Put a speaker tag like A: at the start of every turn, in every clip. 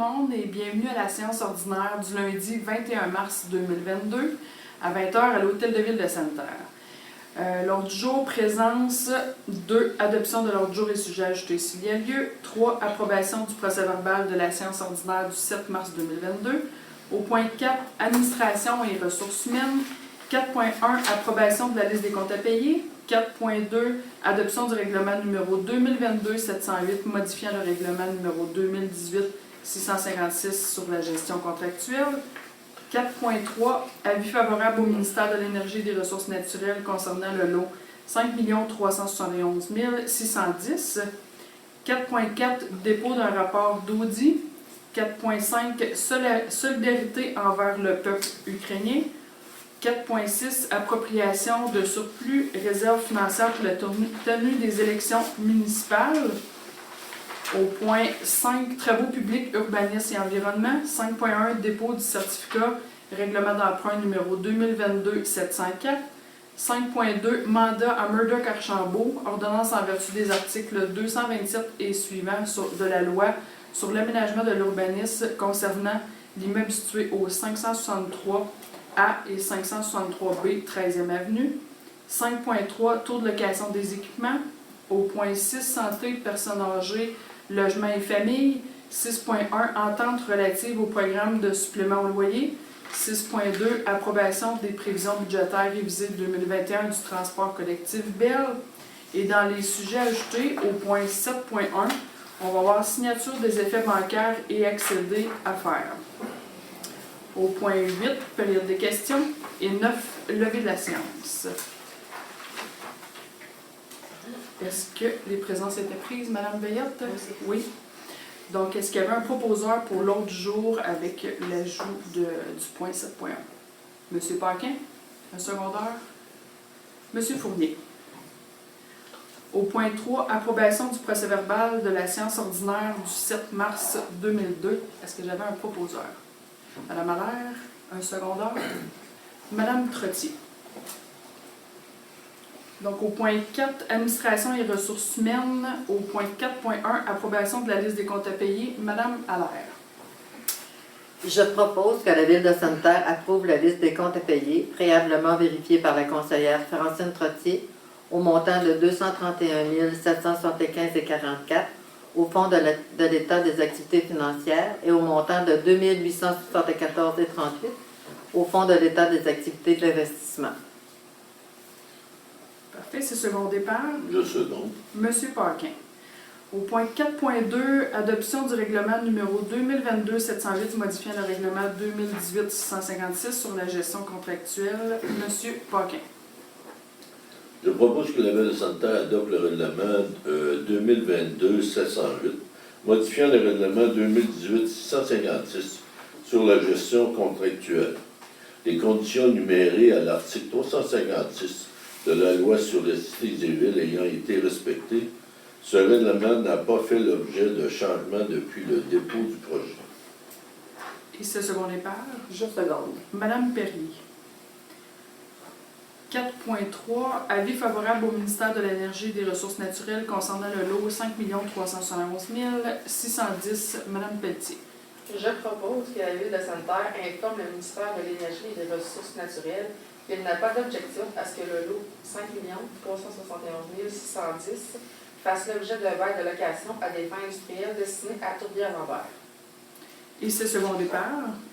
A: monde et bienvenue à la séance ordinaire du lundi 21 mars 2022 à 20h à l'Hôtel de Ville de Sainte-Terre. L'ordre du jour, présence. 2. Adoption de l'ordre du jour et sujet ajouté s'il y a lieu. 3. Approbation du procès-verbal de la séance ordinaire du 7 mars 2022. Au point 4, administration et ressources humaines. 4.1, approbation de la liste des comptes à payer. 4.2, adoption du règlement numéro 2022-708, modifiant le règlement numéro 2018-656 sur la gestion contractuelle. 4.3, avis favorable au ministère de l'Énergie et des Ressources naturelles concernant le lot 5 371 610. 4.4, dépôt d'un rapport d'audit. 4.5, solidarité envers le peuple ukrainien. 4.6, appropriation de surplus, réserve financière pour la tenue des élections municipales. Au point 5, travaux publics, urbanisme et environnement. 5.1, dépôt du certificat, règlement d'emprunt numéro 2022-704. 5.2, mandat à Murdoch-Archambault, ordonnance en vertu des articles 227 et suivants de la loi sur l'aménagement de l'urbanisme concernant l'immeuble situé au 563 A et 563B, 13e avenue. 5.3, taux de location des équipements. Au point 6, santé, personnes âgées, logement et famille. 6.1, entente relative au programme de supplément au loyer. 6.2, approbation des prévisions budgétaires révisées 2021 du transport collectif BEL. Et dans les sujets ajoutés, au point 7.1, on va voir signature des effets bancaires et accéder à faire. Au point 8, période de questions. Et 9, levée de la séance. Est-ce que les présences étaient prises, Mme Veillette? Oui. Donc, est-ce qu'il y avait un proposeur pour l'ordre du jour avec l'ajout du point 7.1? M. Paquin, un secondaire. M. Fournier. Au point 3, approbation du procès-verbal de la séance ordinaire du 7 mars 2002. Est-ce que j'avais un proposeur? Madame Allaire, un secondaire. Madame Trottier. Donc, au point 4, administration et ressources humaines. Au point 4.1, approbation de la liste des comptes à payer. Madame Allaire.
B: Je propose que la Ville de Sainte-Terre approuve la liste des comptes à payer, préalablement vérifiée par la conseillère Francine Trottier, au montant de 231 775,44 au fonds de l'État des activités financières et au montant de 2 874,38 au fonds de l'État des activités d'investissement.
A: Parfait, c'est secondé par?
C: Je seconde.
A: Monsieur Paquin. Au point 4.2, adoption du règlement numéro 2022-708 modifiant le règlement 2018-656 sur la gestion contractuelle. Monsieur Paquin.
C: Je propose que la Ville de Sainte-Terre adopte le règlement 2022-708, modifiant le règlement 2018-656 sur la gestion contractuelle. Les conditions numérées à l'article 356 de la loi sur les cités et villes ayant été respectées, ce règlement n'a pas fait l'objet de changement depuis le dépôt du projet.
A: Et c'est secondé par?
B: Je seconde.
A: Madame Perrier. 4.3, avis favorable au ministère de l'Énergie et des Ressources naturelles concernant le lot 5 371 610. Madame Pelletier.
D: Je propose que la Ville de Sainte-Terre informe le ministère de l'Énergie et des Ressources naturelles qu'il n'a pas d'objectif à ce que le lot 5 371 610 fasse l'objet d'un bail de location à des fins industrielles destinées à Tourbière-Lambert.
A: Et c'est secondé par?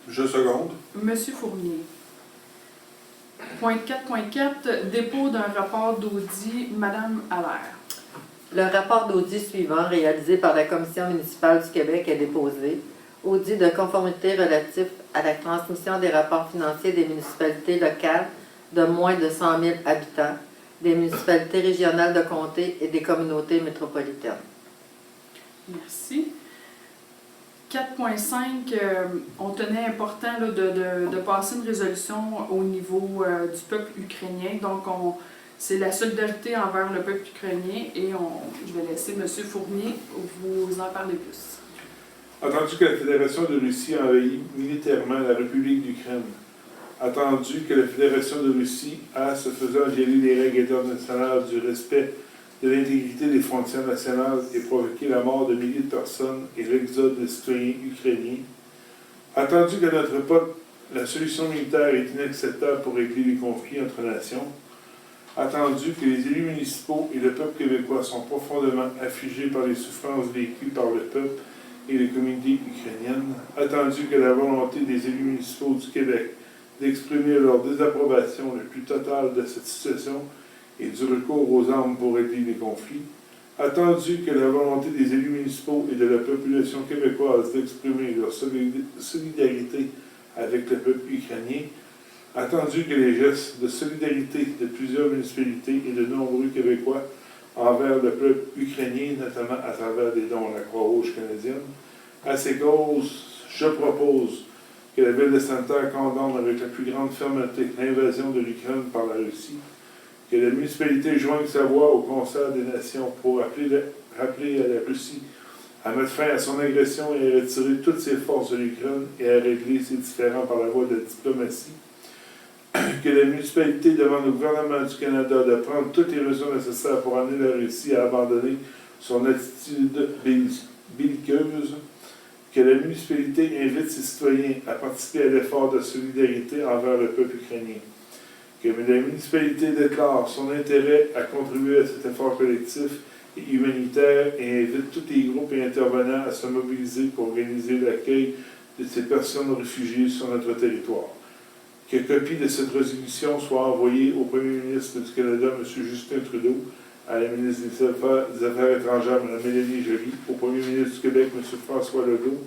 E: Je seconde.
A: Monsieur Fournier. Point 4.4, dépôt d'un rapport d'audit. Madame Allaire.
B: Le rapport d'audit suivant, réalisé par la Commission municipale du Québec, est déposé. Audit de conformité relatif à la transmission des rapports financiers des municipalités locales de moins de 100 000 habitants, des municipalités régionales de comté et des communautés métropolitaines.
A: Merci. 4.5, on tenait important là, de passer une résolution au niveau du peuple ukrainien. Donc, c'est la solidarité envers le peuple ukrainien et je vais laisser M. Fournier vous en parler plus.
E: Attendu que la Fédération de Russie a envahi militairement la République d'Ukraine, attendu que la Fédération de Russie a, se faisant violer les règles internationales du respect de l'intégrité des frontières nationales et provoqué la mort de milliers de personnes et l'exode des citoyens ukrainiens. Attendu qu'à notre époque, la solution militaire est inacceptable pour régler les conflits entre nations. Attendu que les élus municipaux et le peuple québécois sont profondément affligés par les souffrances vécues par le peuple et les communautés ukrainiennes. Attendu que la volonté des élus municipaux du Québec d'exprimer leur désapprobation le plus totale de cette situation et du recours aux armes pour régler les conflits. Attendu que la volonté des élus municipaux et de la population québécoise d'exprimer leur solidarité avec le peuple ukrainien. Attendu que les gestes de solidarité de plusieurs municipalités et de nombreux Québécois envers le peuple ukrainien, notamment à travers des dons à la Croix-Rouge canadienne. À ces causes, je propose que la Ville de Sainte-Terre condamne avec la plus grande fermeté l'invasion de l'Ukraine par la Russie, que la municipalité joigne sa voix au concert des nations pour rappeler à la Russie à mettre fin à son agression et à retirer toutes ses forces de l'Ukraine et à régler ses différends par la voie de la diplomatie, que la municipalité demande au gouvernement du Canada de prendre toutes les mesures nécessaires pour amener la Russie à abandonner son attitude belliqueuse, que la municipalité invite ses citoyens à participer à l'effort de solidarité envers le peuple ukrainien, que la municipalité déclare son intérêt à contribuer à cet effort collectif et humanitaire et invite tous les groupes et intervenants à se mobiliser pour organiser l'accueil de ces personnes réfugiées sur notre territoire. Que copie de cette résolution soit envoyée au Premier ministre du Canada, M. Justin Trudeau, à la ministre des Affaires étrangères, Mme Mélanie Joly, au Premier ministre du Québec, M. François Legault,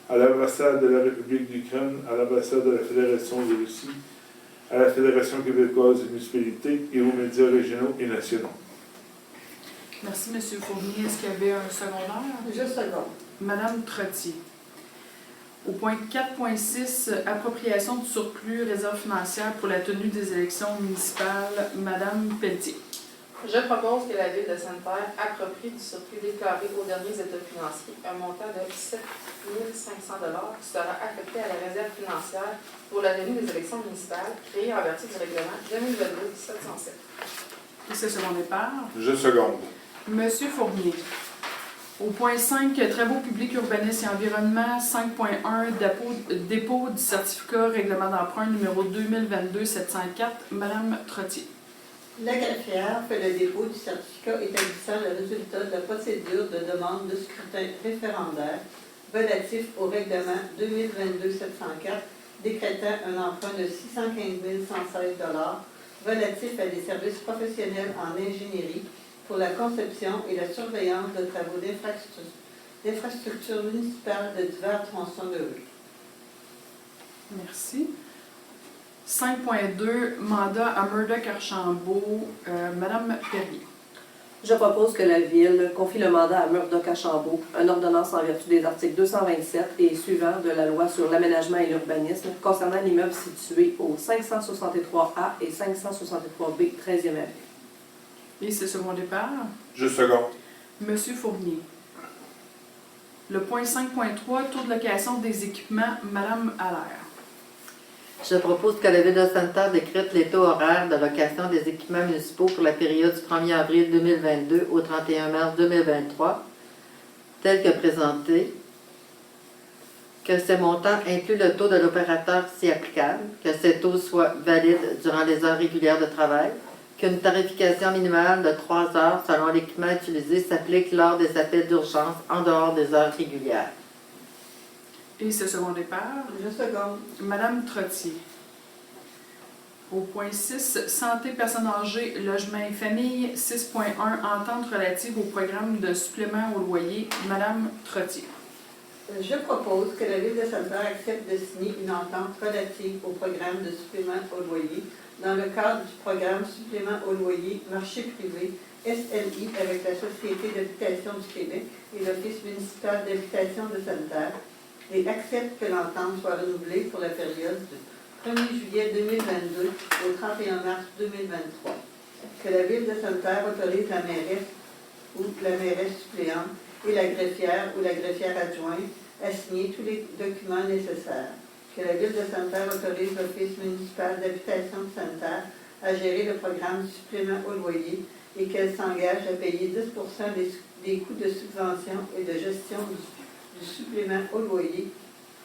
E: à l'ambassade de la République d'Ukraine, à l'ambassade de la Fédération de Russie, à la Fédération québécoise des municipalités et aux médias régionaux et nationaux.
A: Merci, M. Fournier. Est-ce qu'il y avait un secondaire?
B: Je seconde.
A: Madame Trottier. Au point 4.6, appropriation du surplus réserve financière pour la tenue des élections municipales, Madame Pelletier.
D: Je propose que la Ville de Sainte-Terre approprie du surplus déclaré aux derniers états financiers un montant de 7 500 $ qui sera affecté à la réserve financière pour la tenue des élections municipales créée en vertu du règlement 2022-707.
A: Et c'est selon départ.
E: Je seconde.
A: Monsieur Fournier. Au point 5, travaux publics, urbanisme et environnement, 5.1, dépôt du certificat règlement d'emprunt numéro 2022-704, Madame Trottier.
F: La greffière fait le dépôt du certificat établissant le résultat de la procédure de demande de scrutin référendaire relatif au règlement 2022-704 décrétant un emprunt de 615 116 $ relatif à des services professionnels en ingénierie pour la conception et la surveillance de travaux d'infrastructures municipales de divers tronçons de rue.
A: Merci. 5.2, mandat à Murdoch-Archambault, Madame Perrier.
G: Je propose que la Ville confie le mandat à Murdoch-Archambault, une ordonnance en vertu des articles 227 et suivants de la Loi sur l'aménagement et l'urbanisme concernant l'immeuble situé au 563A et 563B, 13e avenue.
A: Et c'est second départ.
E: Je seconde.
A: Monsieur Fournier. Le point 5.3, taux de location des équipements, Madame Allaire.
B: Je propose que la Ville de Sainte-Terre décrète les taux horaires de location des équipements municipaux pour la période du 1er avril 2022 au 31 mars 2023, tel que présenté, que ces montants incluent le taux de l'opérateur si applicable, que ces taux soient valides durant les heures régulières de travail, qu'une tarification minimale de 3 heures selon l'équipement utilisé s'applique lors des appels d'urgence en dehors des heures régulières.
A: Et c'est second départ.
F: Je seconde.
A: Madame Trottier. Au point 6, santé, personnes âgées, logement et famille, 6.1, entente relative au programme de supplément au loyer, Madame Trottier.
F: Je propose que la Ville de Sainte-Terre accepte de signer une entente relative au programme de supplément au loyer dans le cadre du programme supplément au loyer marché privé SLI avec la Société d'habitation du Québec et l'Office municipal d'habitation de Sainte-Terre et accepte que l'entente soit renouvelée pour la période du 1er juillet 2022 au 31 mars 2023. Que la Ville de Sainte-Terre autorise la mairesse ou la mairesse suppléante et la greffière ou la greffière adjointe à signer tous les documents nécessaires. Que la Ville de Sainte-Terre autorise l'Office municipal d'habitation de Sainte-Terre à gérer le programme du supplément au loyer et qu'elle s'engage à payer 10% des coûts de subvention et de gestion du supplément au loyer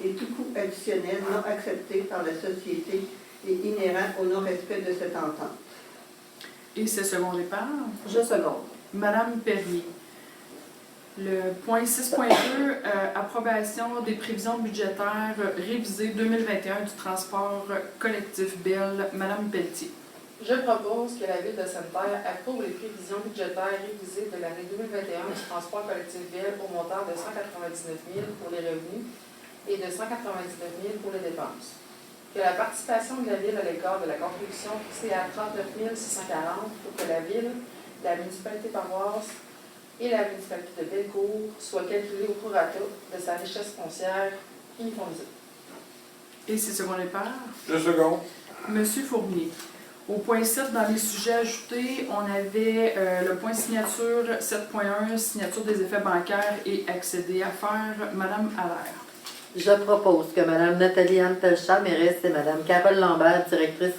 F: et tout coût additionnel non accepté par la société et inhérent au non-respect de cette entente.
A: Et c'est secondé par
G: Je seconde.
A: Madame Perrier. Le point 6.2, approbation des prévisions budgétaires révisées 2021 du transport collectif Bell. Madame Pelletier.
D: Je propose que la Ville de Sainte-Terre approuve les prévisions budgétaires révisées de l'année 2021 du transport collectif Ville au montant de 199 000 pour les revenus et de 199 000 pour les dépenses. Que la participation de la Ville à l'égard de la contribution fixée à 39 640 pour que la Ville, la municipalité paroisse et la municipalité de Bellecour soient calculées au prorata de sa richesse foncière uniformisée.
A: Et c'est secondé par
E: Je seconde.
A: Monsieur Fournier. Au point 7, dans les sujets ajoutés, on avait le point signature 7.1, signature des effets bancaires et accéder à faire. Madame Allaire.
B: Je propose que Mme Nathalie-Anne Pelchat, mairesse, et Mme Carole Lambert, directrice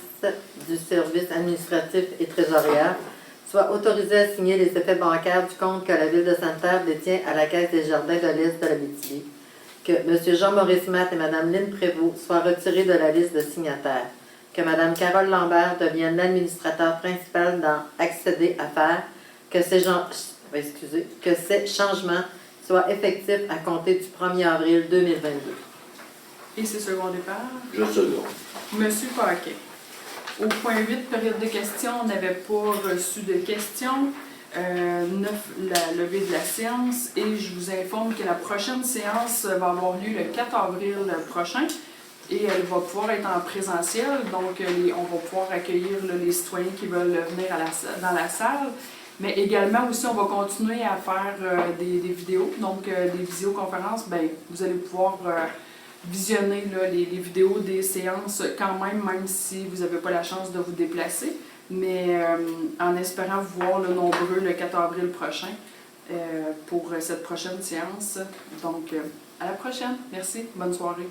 B: du service administratif et trésorière, soient autorisées à signer les effets bancaires du compte que la Ville de Sainte-Terre détient à la Caisse des Jardins de l'Est de l'Abitibi, que M. Jean-Maurice Matt et Mme Lynne Prévost soient retirés de la liste de signataires, que Mme Carole Lambert devienne l'administrateur principal dans Accéder à faire, que ces changements soient effectifs à compter du 1er avril 2022.
A: Et c'est secondé par
C: Je seconde.
A: Monsieur Paquet. Au point 8, période de questions, on n'avait pas reçu de questions. 9, la levée de la séance. Et je vous informe que la prochaine séance va avoir lieu le 4 avril prochain. Et elle va pouvoir être en présentiel. Donc, on va pouvoir accueillir les citoyens qui veulent venir dans la salle. Mais également aussi, on va continuer à faire des vidéos. Donc, des visioconférences, bien, vous allez pouvoir visionner les vidéos des séances quand même si vous n'avez pas la chance de vous déplacer. Mais en espérant vous voir nombreux le 4 avril prochain pour cette prochaine séance. Donc, à la prochaine. Merci. Bonne soirée.